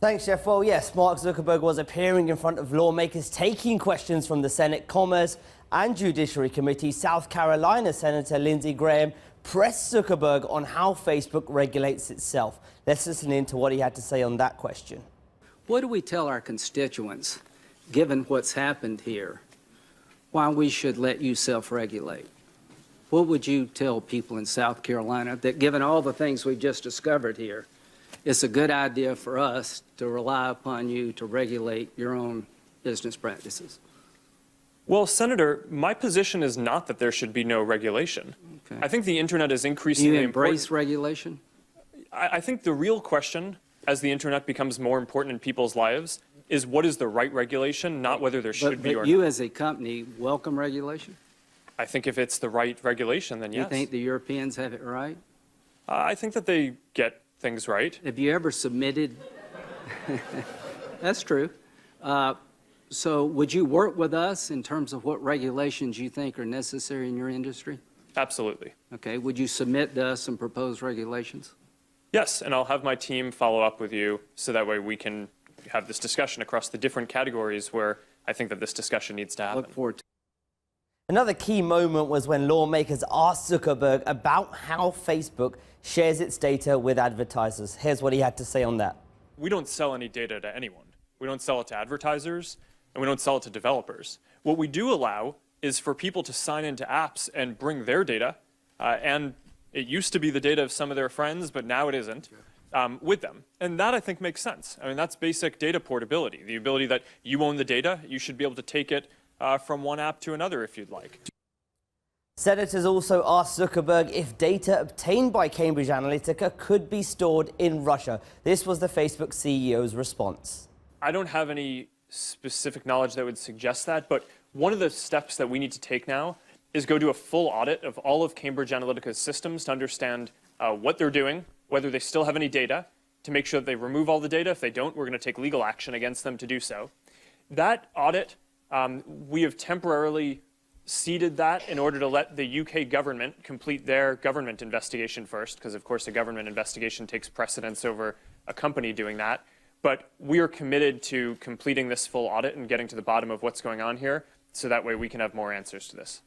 Thanks, Jeff. Well, yes, Mark Zuckerberg was appearing in front of lawmakers taking questions from the Senate Commerce and Judiciary Committee. South Carolina Senator Lindsey Graham pressed Zuckerberg on how Facebook regulates itself. Let's listen in to what he had to say on that question. What do we tell our constituents, given what's happened here, why we should let you self-regulate? What would you tell people in South Carolina that, given all the things we just discovered here, it's a good idea for us to rely upon you to regulate your own business practices? Well, Senator, my position is not that there should be no regulation. Okay. I think the internet is increasingly important. Do you embrace important. regulation? I think the real question, as the internet becomes more important in people's lives, is what is the right regulation, not whether there should be or not. But you as a company welcome regulation? I think if it's the right regulation, then yes. You think the Europeans have it right? I think that they get things right. Have you ever submitted? That's true. So would you work with us in terms of what regulations you think are necessary in your industry? Absolutely. Okay. Would you submit to us some proposed regulations? Yes, and I'll have my team follow up with you so that way we can have this discussion across the different categories where I think that this discussion needs to happen. Look forward to it. Another key moment was when lawmakers asked Zuckerberg about how Facebook shares its data with advertisers. Here's what he had to say on that. We don't sell any data to anyone. We don't sell it to advertisers, and we don't sell it to developers. What we do allow is for people to sign into apps and bring their data, and it used to be the data of some of their friends, but now it isn't, with them. And that, I think, makes sense. I mean, that's basic data portability, the ability that you own the data, you should be able to take it from one app to another if you'd like. Senators also asked Zuckerberg if data obtained by Cambridge Analytica could be stored in Russia. This was the Facebook CEO's response. I don't have any specific knowledge that would suggest that, but one of the steps that we need to take now is go do a full audit of all of Cambridge Analytica's systems to understand what they're doing, whether they still have any data, to make sure that they remove all the data. If they don't, we're going to take legal action against them to do so. That audit, we have temporarily ceded that in order to let the UK government complete their government investigation first, because of course a government investigation takes precedence over a company doing that. But we are committed to completing this full audit and getting to the bottom of what's going on here, so that way we can have more answers to this.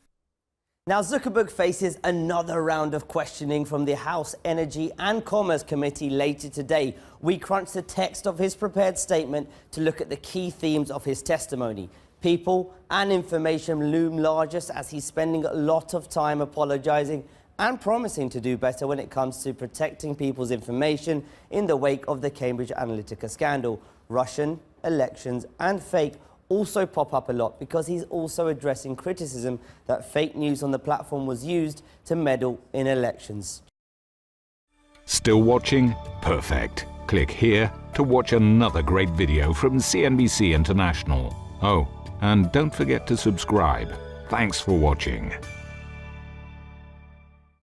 Now, Zuckerberg faces another round of questioning from the House Energy and Commerce Committee later today. We crunched the text of his prepared statement to look at the key themes of his testimony. People and information loom largest as he's spending a lot of time apologizing and promising to do better when it comes to protecting people's information in the wake of the Cambridge Analytica scandal. Russian elections and fake also pop up a lot because he's also addressing criticism that fake news on the platform was used to meddle in elections. Still watching? Perfect. Click here to watch another great video from CNBC International. Oh, and don't forget to subscribe. Thanks for watching.